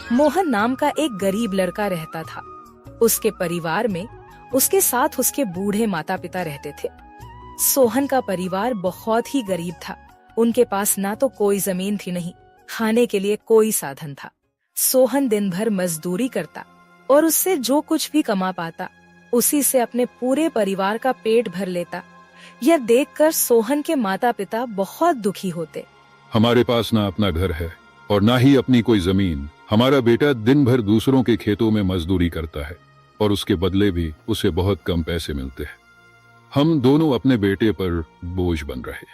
मोहन नाम का एक गरीब लड़का रहता था। उसके परिवार में उसके साथ उसके बूढ़े माता पिता रहते थे। सोहन का परिवार बहुत ही गरीब था। उनके पास ना तो कोई जमीन थी, नहीं खाने के लिए कोई साधन था। सोहन दिन भर मजदूरी करता और उससे जो कुछ भी कमा पाता उसी से अपने पूरे परिवार का पेट भर लेता। यह देखकर सोहन के माता पिता बहुत दुखी होते। हमारे पास ना अपना घर है और ना ही अपनी कोई जमीन। हमारा बेटा दिन भर दूसरों के खेतों में मजदूरी करता है और उसके बदले भी उसे बहुत कम पैसे मिलते हैं। हम दोनों अपने बेटे पर बोझ बन रहे।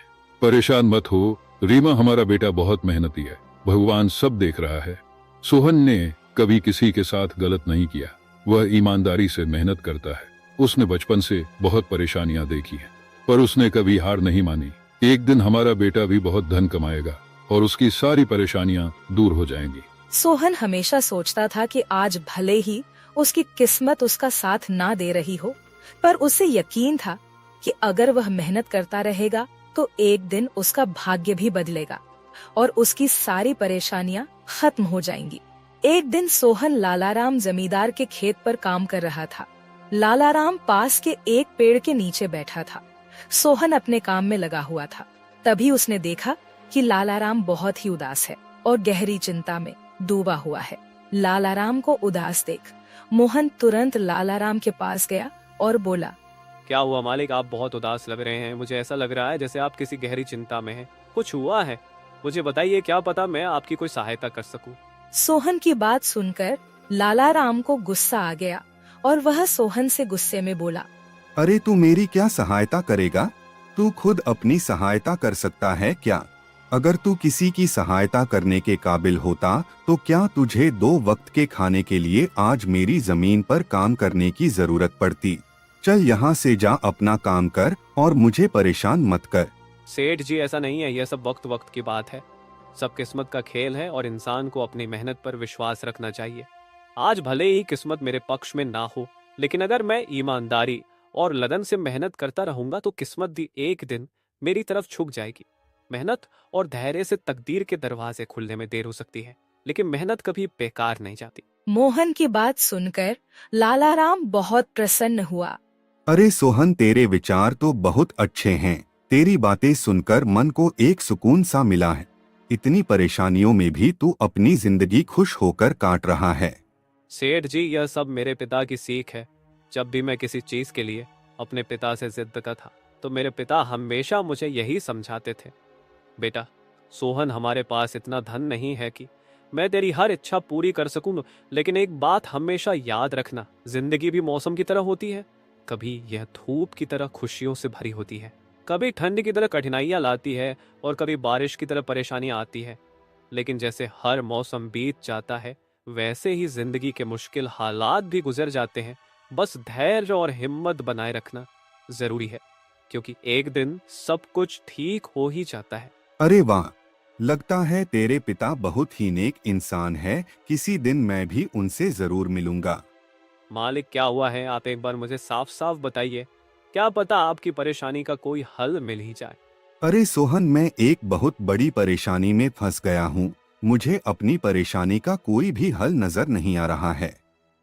परेशान मत हो रीमा, हमारा बेटा बहुत मेहनती है, भगवान सब देख रहा है। सोहन ने कभी किसी के साथ गलत नहीं किया, वह ईमानदारी से मेहनत करता है। उसने बचपन से बहुत परेशानियां देखी हैं, पर उसने कभी हार नहीं मानी। एक दिन हमारा बेटा भी बहुत धन कमाएगा और उसकी सारी परेशानियां दूर हो जाएंगी। सोहन हमेशा सोचता था कि आज भले ही उसकी किस्मत उसका साथ ना दे रही हो, पर उसे यकीन था कि अगर वह मेहनत करता रहेगा तो एक दिन उसका भाग्य भी बदलेगा और उसकी सारी परेशानियां खत्म हो जाएंगी। एक दिन सोहन लालाराम जमींदार के खेत पर काम कर रहा था। लालाराम पास के एक पेड़ के नीचे बैठा था। सोहन अपने काम में लगा हुआ था। तभी उसने देखा कि लालाराम बहुत ही उदास है और गहरी चिंता में डूबा हुआ है। लालाराम को उदास देख मोहन तुरंत लालाराम के पास गया और बोला, क्या हुआ मालिक, आप बहुत उदास लग रहे हैं। मुझे ऐसा लग रहा है जैसे आप किसी गहरी चिंता में हैं। कुछ हुआ है? मुझे बताइए, क्या पता मैं आपकी कोई सहायता कर सकूं। सोहन की बात सुनकर लालाराम को गुस्सा आ गया और वह सोहन से गुस्से में बोला, अरे तू मेरी क्या सहायता करेगा? तू खुद अपनी सहायता कर सकता है क्या? अगर तू किसी की सहायता करने के काबिल होता तो क्या तुझे 2 वक्त के खाने के लिए आज मेरी जमीन पर काम करने की जरूरत पड़ती? चल यहाँ से जा, अपना काम कर और मुझे परेशान मत कर। सेठ जी, ऐसा नहीं है, यह सब वक्त वक्त की बात है। सब किस्मत का खेल है और इंसान को अपनी मेहनत पर विश्वास रखना चाहिए। आज भले ही किस्मत मेरे पक्ष में ना हो, लेकिन अगर मैं ईमानदारी और लगन से मेहनत करता रहूंगा तो किस्मत भी एक दिन मेरी तरफ झुक जाएगी। मेहनत और धैर्य से तकदीर के दरवाजे खुलने में देर हो सकती है, लेकिन मेहनत कभी बेकार नहीं जाती। मोहन की बात सुनकर लालाराम बहुत प्रसन्न हुआ। अरे सोहन, तेरे विचार तो बहुत अच्छे हैं। तेरी बातें सुनकर मन को एक सुकून सा मिला है। इतनी परेशानियों में भी तू अपनी जिंदगी खुश होकर काट रहा है। सेठ जी, यह सब मेरे पिता की सीख है। जब भी मैं किसी चीज के लिए अपने पिता से जिद करता था तो मेरे पिता हमेशा मुझे यही समझाते थे, बेटा सोहन, हमारे पास इतना धन नहीं है कि मैं तेरी हर इच्छा पूरी कर सकूं, लेकिन एक बात हमेशा याद रखना, जिंदगी भी मौसम की तरह होती है। कभी यह धूप की तरह खुशियों से भरी होती है, कभी ठंड की तरह कठिनाइयां लाती है और कभी बारिश की तरह परेशानियां आती है। लेकिन जैसे हर मौसम बीत जाता है वैसे ही जिंदगी के मुश्किल हालात भी गुजर जाते हैं। बस धैर्य और हिम्मत बनाए रखना जरूरी है, क्योंकि एक दिन सब कुछ ठीक हो ही जाता है। अरे वाह, लगता है तेरे पिता बहुत ही नेक इंसान है। किसी दिन मैं भी उनसे जरूर मिलूंगा। मालिक, क्या हुआ है? आप एक बार मुझे साफ साफ बताइए, क्या पता आपकी परेशानी का कोई हल मिल ही जाए। अरे सोहन, मैं एक बहुत बड़ी परेशानी में फंस गया हूँ। मुझे अपनी परेशानी का कोई भी हल नजर नहीं आ रहा है।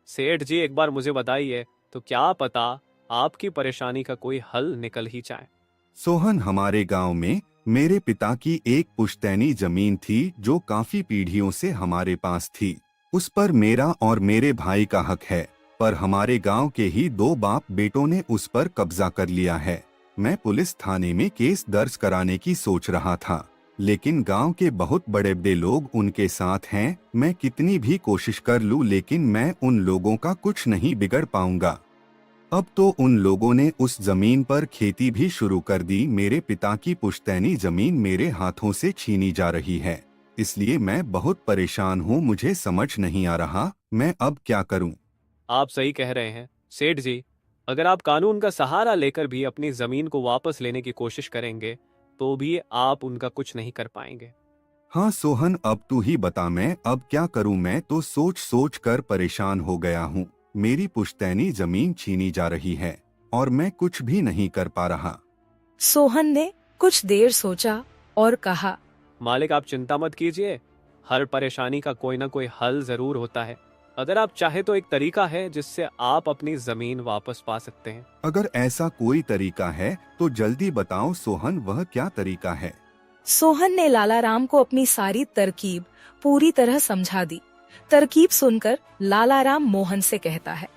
सेठ जी, एक बार मुझे बताइए तो क्या पता आपकी परेशानी का कोई हल निकल ही जाए। सोहन, हमारे गांव में मेरे पिता की एक पुश्तैनी जमीन थी जो काफी पीढ़ियों से हमारे पास थी। उस पर मेरा और मेरे भाई का हक है, पर हमारे गांव के ही 2 बाप बेटों ने उस पर कब्जा कर लिया है। मैं पुलिस थाने में केस दर्ज कराने की सोच रहा था, लेकिन गांव के बहुत बड़े बड़े लोग उनके साथ हैं। मैं कितनी भी कोशिश कर लूं, लेकिन मैं उन लोगों का कुछ नहीं बिगड़ पाऊंगा। अब तो उन लोगों ने उस जमीन पर खेती भी शुरू कर दी। मेरे पिता की पुश्तैनी जमीन मेरे हाथों से छीनी जा रही है, इसलिए मैं बहुत परेशान हूँ। मुझे समझ नहीं आ रहा मैं अब क्या करूँ। आप सही कह रहे हैं सेठ जी, अगर आप कानून का सहारा लेकर भी अपनी जमीन को वापस लेने की कोशिश करेंगे तो भी आप उनका कुछ नहीं कर पाएंगे। हाँ सोहन, अब तू ही बता, मैं अब क्या करूँ? मैं तो सोच सोच कर परेशान हो गया हूँ। मेरी पुश्तैनी जमीन छीनी जा रही है और मैं कुछ भी नहीं कर पा रहा। सोहन ने कुछ देर सोचा और कहा, मालिक, आप चिंता मत कीजिए, हर परेशानी का कोई ना कोई हल जरूर होता है। अगर आप चाहे तो एक तरीका है जिससे आप अपनी जमीन वापस पा सकते हैं। अगर ऐसा कोई तरीका है तो जल्दी बताओ सोहन, वह क्या तरीका है? सोहन ने लालाराम को अपनी सारी तरकीब पूरी तरह समझा दी। तरकीब सुनकर लालाराम मोहन से कहता है,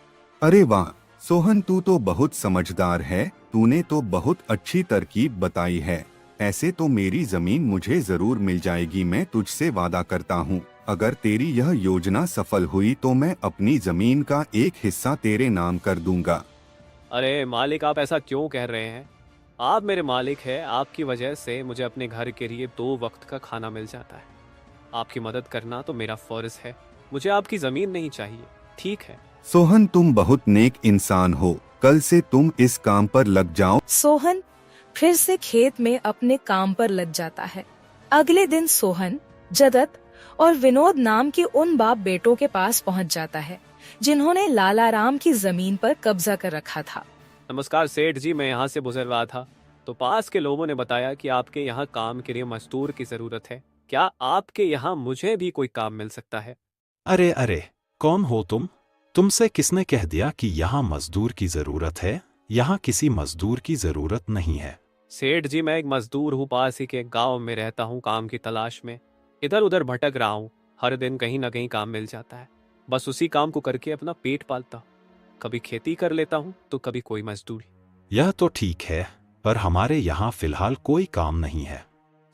अरे वाह सोहन, तू तो बहुत समझदार है। तूने तो बहुत अच्छी तरकीब बताई है। ऐसे तो मेरी जमीन मुझे जरूर मिल जाएगी। मैं तुझसे वादा करता हूँ, अगर तेरी यह योजना सफल हुई तो मैं अपनी जमीन का एक हिस्सा तेरे नाम कर दूंगा। अरे मालिक, आप ऐसा क्यों कह रहे हैं? आप मेरे मालिक हैं। आपकी वजह से मुझे अपने घर के लिए 2 वक्त का खाना मिल जाता है। आपकी मदद करना तो मेरा फर्ज है। मुझे आपकी जमीन नहीं चाहिए, ठीक है? सोहन, तुम बहुत नेक इंसान हो। कल से तुम इस काम पर लग जाओ। सोहन फिर से खेत में अपने काम पर लग जाता है। अगले दिन सोहन जगत और विनोद नाम के उन बाप बेटों के पास पहुंच जाता है जिन्होंने लालाराम की जमीन पर कब्जा कर रखा था। नमस्कार सेठ जी, मैं यहाँ से गुजर रहा था तो पास के लोगों ने बताया कि आपके यहाँ काम के लिए मजदूर की जरूरत है। क्या आपके यहाँ मुझे भी कोई काम मिल सकता है? अरे अरे, कौन हो तुम? तुमसे किसने कह दिया कि यहाँ मजदूर की जरूरत है? यहाँ किसी मजदूर की जरूरत नहीं है। सेठ जी, मैं एक मजदूर हूँ। पास ही के गांव में रहता हूँ, काम की तलाश में इधर उधर भटक रहा हूँ। हर दिन कहीं ना कहीं काम मिल जाता है, बस उसी काम को करके अपना पेट पालता हूँ। कभी खेती कर लेता हूँ तो कभी कोई मजदूरी। यह तो ठीक है, पर हमारे यहाँ फिलहाल कोई काम नहीं है।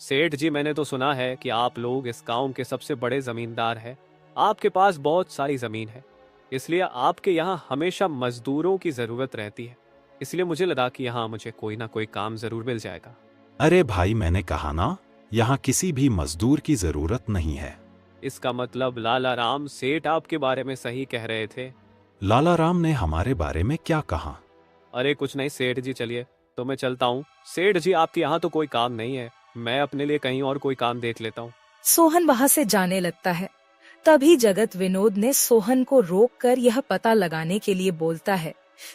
सेठ जी, मैंने तो सुना है कि आप लोग इस गांव के सबसे बड़े जमींदार हैं। आपके पास बहुत सारी जमीन है, इसलिए आपके यहाँ हमेशा मजदूरों की जरूरत रहती है। इसलिए मुझे लगा कि यहाँ मुझे कोई ना कोई काम जरूर मिल जाएगा। अरे भाई, मैंने कहा ना, यहाँ किसी भी मजदूर की जरूरत नहीं है। इसका मतलब लालाराम सेठ आपके बारे में सही कह रहे थे? लालाराम ने हमारे बारे में क्या कहा? अरे कुछ नहीं सेठ जी, चलिए तो मैं चलता हूँ। सेठ जी, आपके यहाँ तो कोई काम नहीं है, मैं अपने लिए कहीं और कोई काम देख लेता हूँ। सोहन वहाँ से जाने लगता है। तभी जगत विनोद ने सोहन को रोककर यह पता लगाने के लिए बोलता है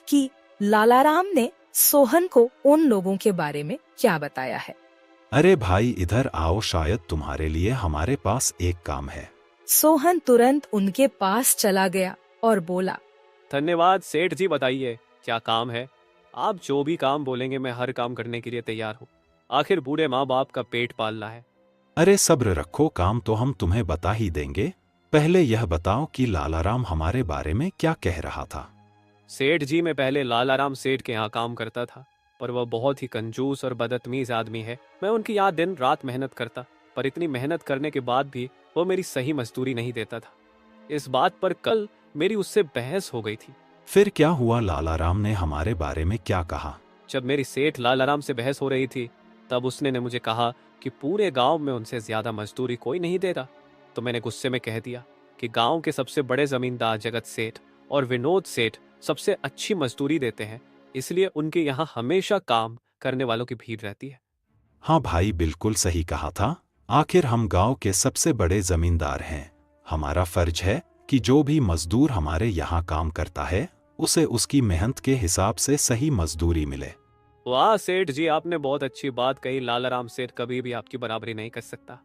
कि लालाराम ने सोहन को उन लोगों के बारे में क्या बताया है। अरे भाई, इधर आओ, शायद तुम्हारे लिए हमारे पास एक काम है। सोहन तुरंत उनके पास चला गया और बोला, धन्यवाद सेठ जी, बताइए क्या काम है? आप जो भी काम बोलेंगे मैं हर काम करने के लिए तैयार हूँ। आखिर बूढ़े माँ बाप का पेट पालना है। अरे सब्र रखो, काम तो हम तुम्हें बता ही देंगे। पहले यह बताओ कि लालाराम हमारे बारे में क्या कह रहा था। सेठ जी, मैं पहले लालाराम सेठ के यहाँ काम करता था, पर वह बहुत ही कंजूस और बदतमीज आदमी है। मैं उनकी यहाँ दिन रात मेहनत करता, पर इतनी मेहनत करने के बाद भी वो मेरी सही मजदूरी नहीं देता था। इस बात पर कल मेरी उससे बहस हो गई थी। फिर क्या हुआ? लालाराम ने हमारे बारे में क्या कहा? जब मेरी सेठ लालाराम से बहस हो रही थी तब उसने ने मुझे कहा कि पूरे गांव में उनसे ज्यादा मजदूरी कोई नहीं देता। तो मैंने गुस्से में कह दिया कि गांव के सबसे बड़े जमींदार जगत सेठ और विनोद सेठ सबसे अच्छी मजदूरी देते हैं, इसलिए उनके यहाँ हमेशा काम करने वालों की भीड़ रहती है। हाँ भाई, बिल्कुल सही कहा था। आखिर हम गांव के सबसे बड़े जमींदार हैं। हमारा फर्ज है कि जो भी मजदूर हमारे यहाँ काम करता है उसे उसकी मेहनत के हिसाब से सही मजदूरी मिले। वाह सेठ जी, आपने बहुत अच्छी बात कही। लालाराम सेठ कभी भी आपकी बराबरी नहीं कर सकता।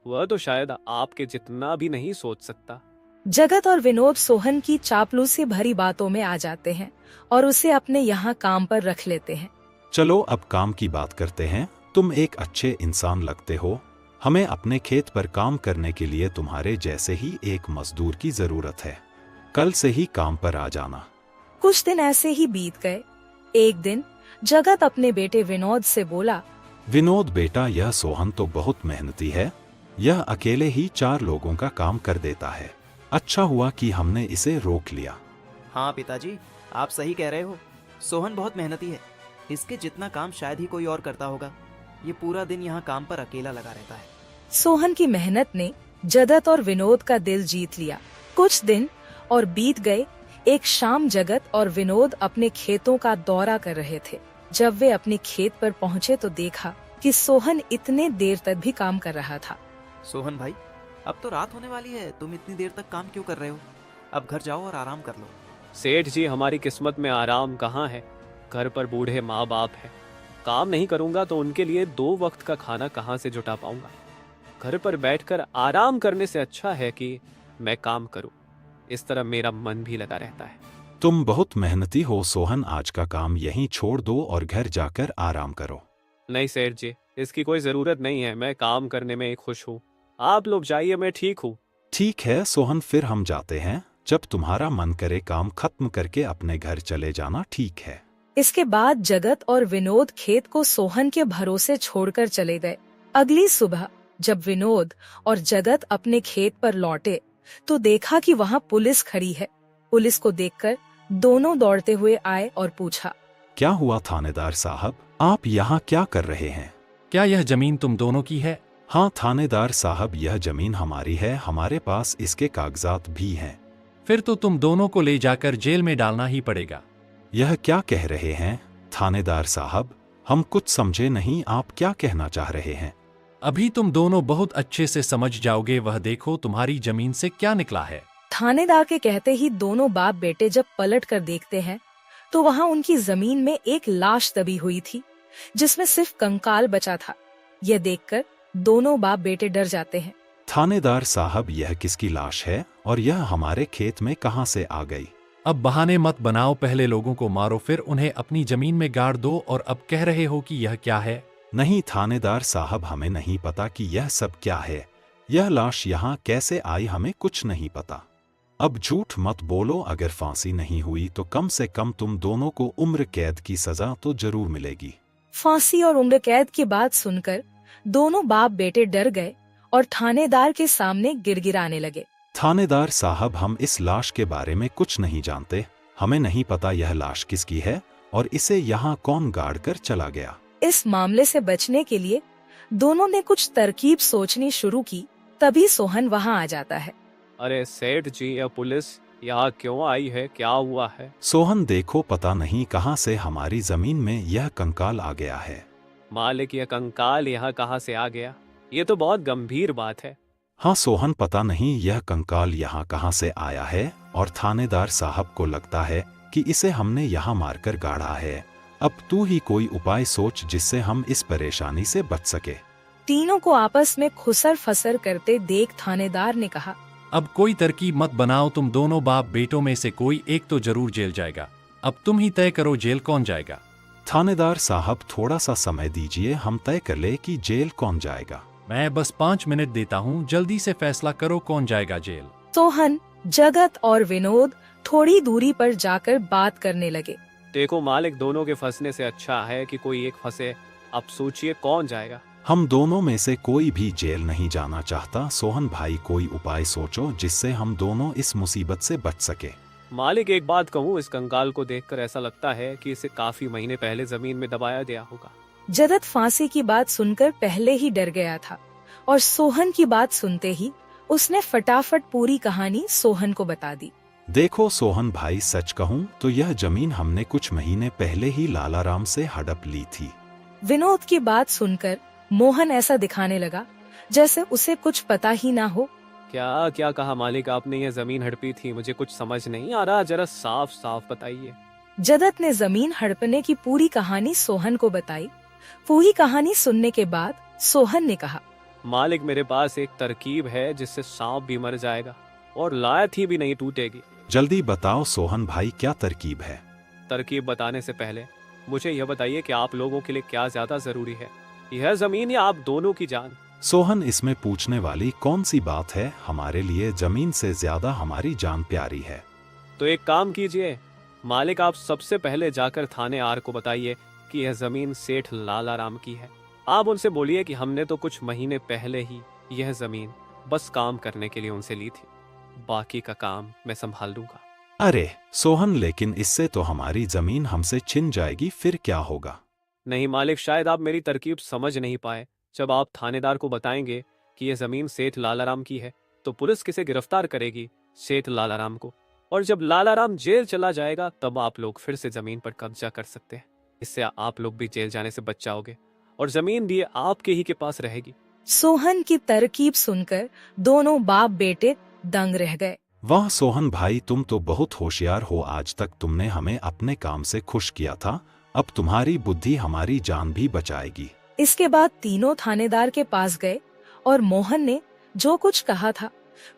वह तो शायद आपके जितना भी नहीं सोच सकता। जगत और विनोद सोहन की चापलूसी भरी बातों में आ जाते हैं और उसे अपने यहाँ काम पर रख लेते हैं। चलो अब काम की बात करते हैं। तुम एक अच्छे इंसान लगते हो। हमें अपने खेत पर काम करने के लिए तुम्हारे जैसे ही एक मजदूर की जरूरत है। कल से ही काम पर आ जाना। कुछ दिन ऐसे ही बीत गए। एक दिन जगत अपने बेटे विनोद से बोला, विनोद बेटा, यह सोहन तो बहुत मेहनती है। यह अकेले ही 4 लोगों का काम कर देता है। अच्छा हुआ कि हमने इसे रोक लिया। हाँ पिताजी, आप सही कह रहे हो। सोहन बहुत मेहनती है। इसके जितना काम शायद ही कोई और करता होगा। ये पूरा दिन यहाँ काम पर अकेला लगा रहता है। सोहन की मेहनत ने जगत और विनोद का दिल जीत लिया। कुछ दिन और बीत गए। एक शाम जगत और विनोद अपने खेतों का दौरा कर रहे थे। जब वे अपने खेत पर पहुँचे तो देखा कि सोहन इतने देर तक भी काम कर रहा था। सोहन भाई, अब तो रात होने वाली है, तुम इतनी देर तक काम क्यों कर रहे हो? अब घर जाओ और आराम कर लो। सेठ जी, हमारी किस्मत में आराम कहाँ है? घर पर बूढ़े माँ बाप हैं। काम नहीं करूंगा तो उनके लिए 2 वक्त का खाना कहाँ से जुटा पाऊंगा? घर पर बैठकर आराम करने से अच्छा है कि मैं काम करूं। इस तरह मेरा मन भी लगा रहता है। तुम बहुत मेहनती हो सोहन, आज का काम यहीं छोड़ दो और घर जाकर आराम करो। नहीं सेठ जी, इसकी कोई जरूरत नहीं है। मैं काम करने में खुश हूँ। आप लोग जाइए, मैं ठीक हूँ। ठीक है सोहन, फिर हम जाते हैं। जब तुम्हारा मन करे काम खत्म करके अपने घर चले जाना, ठीक है। इसके बाद जगत और विनोद खेत को सोहन के भरोसे छोड़कर चले गए। अगली सुबह जब विनोद और जगत अपने खेत पर लौटे तो देखा कि वहाँ पुलिस खड़ी है। पुलिस को देखकर दोनों दौड़ते हुए आए और पूछा, क्या हुआ थानेदार साहब, आप यहाँ क्या कर रहे हैं? क्या यह जमीन तुम दोनों की है? हाँ थानेदार साहब, यह जमीन हमारी है, हमारे पास इसके कागजात भी हैं। फिर तो तुम दोनों को ले जाकर जेल में डालना ही पड़ेगा। यह क्या कह रहे हैं थानेदार साहब, हम कुछ समझे नहीं, आप क्या कहना चाह रहे हैं? अभी तुम दोनों बहुत अच्छे से समझ जाओगे, वह देखो तुम्हारी जमीन से क्या निकला है। थानेदार के कहते ही दोनों बाप बेटे जब पलट कर देखते हैं तो वहाँ उनकी जमीन में एक लाश दबी हुई थी जिसमें सिर्फ कंकाल बचा था। यह देखकर दोनों बाप बेटे डर जाते हैं। थानेदार साहब, यह किसकी लाश है और यह हमारे खेत में कहाँ से आ गई? अब बहाने मत बनाओ, पहले लोगों को मारो फिर उन्हें अपनी जमीन में गाड़ दो, और अब कह रहे हो कि यह क्या है? नहीं थानेदार साहब, हमें नहीं पता कि यह सब क्या है। यह लाश यहाँ कैसे आई, हमें कुछ नहीं पता। अब झूठ मत बोलो, अगर फांसी नहीं हुई तो कम से कम तुम दोनों को उम्र कैद की सजा तो जरूर मिलेगी। फांसी और उम्र कैद की बात सुनकर दोनों बाप बेटे डर गए और थानेदार के सामने गिड़गिड़ाने लगे। थानेदार साहब, हम इस लाश के बारे में कुछ नहीं जानते, हमें नहीं पता यह लाश किसकी है और इसे यहाँ कौन गाड़ कर चला गया। इस मामले से बचने के लिए दोनों ने कुछ तरकीब सोचनी शुरू की। तभी सोहन वहाँ आ जाता है। अरे सेठ जी, यह पुलिस यहाँ क्यों आई है? क्या हुआ है? सोहन देखो, पता नहीं कहाँ से हमारी जमीन में यह कंकाल आ गया है। मालिक, यह कंकाल यहाँ कहाँ से आ गया? ये तो बहुत गंभीर बात है। हाँ सोहन, पता नहीं यह कंकाल यहाँ कहाँ से आया है और थानेदार साहब को लगता है कि इसे हमने यहाँ मारकर गाड़ा है। अब तू ही कोई उपाय सोच जिससे हम इस परेशानी से बच सके। तीनों को आपस में खुसर फसर करते देख थानेदार ने कहा, अब कोई तरकीब मत बनाओ, तुम दोनों बाप बेटों में से कोई एक तो जरूर जेल जाएगा। अब तुम ही तय करो जेल कौन जाएगा। थानेदार साहब, थोड़ा सा समय दीजिए, हम तय कर ले कि जेल कौन जाएगा। मैं बस 5 मिनट देता हूँ, जल्दी से फैसला करो कौन जाएगा जेल। सोहन, जगत और विनोद थोड़ी दूरी पर जाकर बात करने लगे। देखो मालिक, दोनों के फंसने से अच्छा है कि कोई एक फंसे। अब सोचिए कौन जाएगा। हम दोनों में से कोई भी जेल नहीं जाना चाहता। सोहन भाई, कोई उपाय सोचो जिससे हम दोनों इस मुसीबत से बच सके। मालिक, एक बात कहूँ, इस कंकाल को देखकर ऐसा लगता है कि इसे काफी महीने पहले जमीन में दबाया गया होगा। जगत फांसी की बात सुनकर पहले ही डर गया था और सोहन की बात सुनते ही उसने फटाफट पूरी कहानी सोहन को बता दी। देखो सोहन भाई, सच कहूँ तो यह जमीन हमने कुछ महीने पहले ही लालाराम से हड़प ली थी। विनोद की बात सुनकर मोहन ऐसा दिखाने लगा जैसे उसे कुछ पता ही ना हो। क्या क्या कहा मालिक आपने? ये जमीन हड़पी थी, मुझे कुछ समझ नहीं आ रहा, जरा साफ साफ बताइए। जगत ने जमीन हड़पने की पूरी कहानी सोहन को बताई। पूरी कहानी सुनने के बाद सोहन ने कहा, मालिक, मेरे पास एक तरकीब है जिससे सांप भी मर जाएगा और लायत ही भी नहीं टूटेगी। जल्दी बताओ सोहन भाई, क्या तरकीब है? तरकीब बताने से पहले मुझे यह बताइए कि आप लोगों के लिए क्या ज्यादा जरूरी है, यह जमीन या आप दोनों की जान? सोहन, इसमें पूछने वाली कौन सी बात है? हमारे लिए जमीन से ज्यादा हमारी जान प्यारी है। तो एक काम कीजिए मालिक, आप सबसे पहले जाकर थाने आर को बताइए कि यह जमीन सेठ लालाराम की है। आप उनसे बोलिए कि हमने तो कुछ महीने पहले ही यह जमीन बस काम करने के लिए उनसे ली थी, बाकी का काम मैं संभाल लूंगा। अरे सोहन, लेकिन इससे तो हमारी जमीन हमसे छिन जाएगी, फिर क्या होगा? नहीं मालिक, शायद आप मेरी तरकीब समझ नहीं पाए। जब आप थानेदार को बताएंगे कि यह जमीन सेठ लालाराम की है तो पुलिस किसे गिरफ्तार करेगी? सेठ लालाराम को। और जब लालाराम जेल चला जाएगा तब आप लोग फिर से जमीन पर कब्जा कर सकते हैं। इससे आप लोग भी जेल जाने से बच जाओगे और जमीन भी आपके ही के पास रहेगी। सोहन की तरकीब सुनकर दोनों बाप बेटे दंग रह गए। वाह सोहन भाई, तुम तो बहुत होशियार हो। आज तक तुमने हमें अपने काम से खुश किया था, अब तुम्हारी बुद्धि हमारी जान भी बचाएगी। इसके बाद तीनों थानेदार के पास गए और मोहन ने जो कुछ कहा था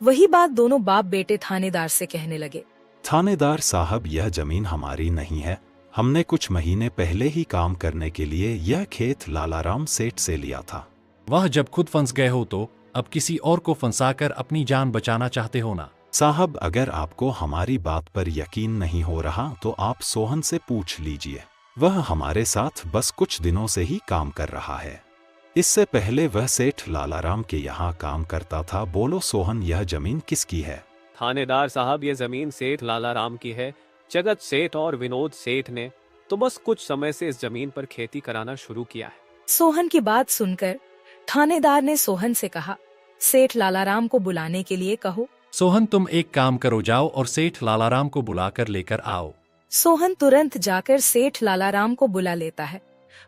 वही बात दोनों बाप बेटे थानेदार से कहने लगे। थानेदार साहब, यह जमीन हमारी नहीं है। हमने कुछ महीने पहले ही काम करने के लिए यह खेत लालाराम सेठ से लिया था। वह जब खुद फंस गए हो तो अब किसी और को फंसाकर अपनी जान बचाना चाहते हो ना? साहब, अगर आपको हमारी बात पर यकीन नहीं हो रहा तो आप सोहन से पूछ लीजिए। वह हमारे साथ बस कुछ दिनों से ही काम कर रहा है। इससे पहले वह सेठ लालाराम के यहाँ काम करता था। बोलो सोहन, यह जमीन किसकी है? थानेदार साहब, ये जमीन सेठ लालाराम की है। जगत सेठ और विनोद सेठ ने तो बस कुछ समय से इस जमीन पर खेती कराना शुरू किया है। सोहन की बात सुनकर थानेदार ने सोहन से कहा, सेठ लालाराम को बुलाने के लिए कहो। सोहन, तुम एक काम करो, जाओ और सेठ लालाराम को बुलाकर लेकर आओ। सोहन तुरंत जाकर सेठ लालाराम को बुला लेता है,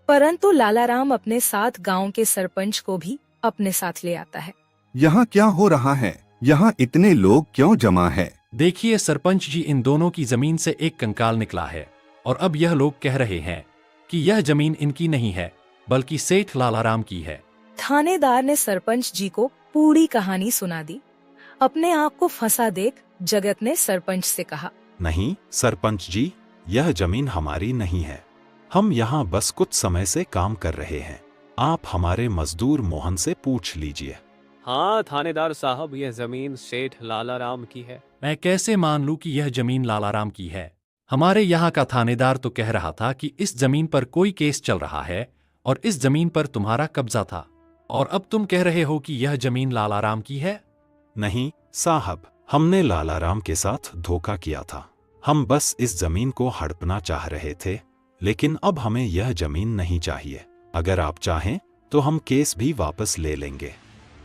परंतु लालाराम अपने साथ गांव के सरपंच को भी अपने साथ ले आता है। यहाँ क्या हो रहा है? यहाँ इतने लोग क्यों जमा है? देखिए सरपंच जी, इन दोनों की जमीन से एक कंकाल निकला है और अब यह लोग कह रहे हैं कि यह जमीन इनकी नहीं है बल्कि सेठ लालाराम की है। थानेदार ने सरपंच जी को पूरी कहानी सुना दी। अपने आप को फंसा देख जगत ने सरपंच से कहा, नहीं सरपंच जी, यह जमीन हमारी नहीं है। हम यहाँ बस कुछ समय से काम कर रहे हैं। आप हमारे मजदूर मोहन से पूछ लीजिए। हाँ थानेदार साहब, यह जमीन सेठ लालाराम की है। मैं कैसे मान लूं कि यह जमीन लालाराम की है? हमारे यहाँ का थानेदार तो कह रहा था कि इस जमीन पर कोई केस चल रहा है और इस जमीन पर तुम्हारा कब्जा था, और अब तुम कह रहे हो कि यह जमीन लालाराम की है। नहीं साहब, हमने लालाराम के साथ धोखा किया था। हम बस इस जमीन को हड़पना चाह रहे थे, लेकिन अब हमें यह जमीन नहीं चाहिए। अगर आप चाहें तो हम केस भी वापस ले लेंगे।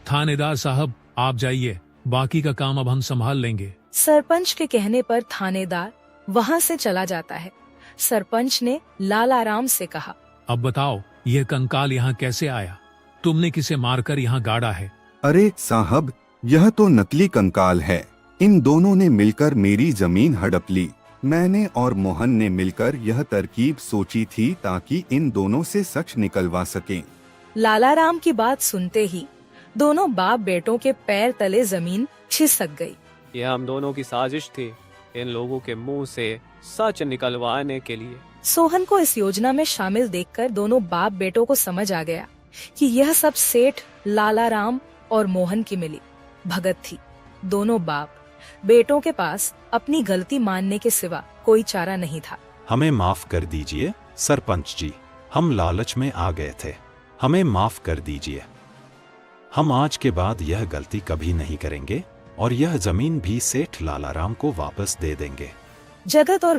थानेदार साहब, आप जाइए, बाकी का काम अब हम संभाल लेंगे। सरपंच के कहने पर थानेदार वहां से चला जाता है। सरपंच ने लालाराम से कहा, अब बताओ, यह कंकाल यहाँ कैसे आया? तुमने किसे मारकर यहाँ गाड़ा है? अरे साहब, यह तो नकली कंकाल है। इन दोनों ने मिलकर मेरी जमीन हड़प ली। मैंने और मोहन ने मिलकर यह तरकीब सोची थी ताकि इन दोनों से सच निकलवा सकें। लालाराम की बात सुनते ही दोनों बाप बेटों के पैर तले जमीन खिसक गई। यह हम दोनों की साजिश थी, इन लोगों के मुंह से सच निकलवाने के लिए। सोहन को इस योजना में शामिल देखकर दोनों बाप बेटों को समझ आ गया कि यह सब सेठ लालाराम और मोहन की मिली भगत थी। दोनों बाप बेटों के पास अपनी गलती मानने के सिवा कोई चारा नहीं था। हमें माफ कर दीजिए सरपंच जी, हम लालच में आ गए थे। हमें माफ कर दीजिए। हम आज के बाद यह गलती कभी नहीं करेंगे और यह जमीन भी सेठ लालाराम को वापस दे देंगे। जगत और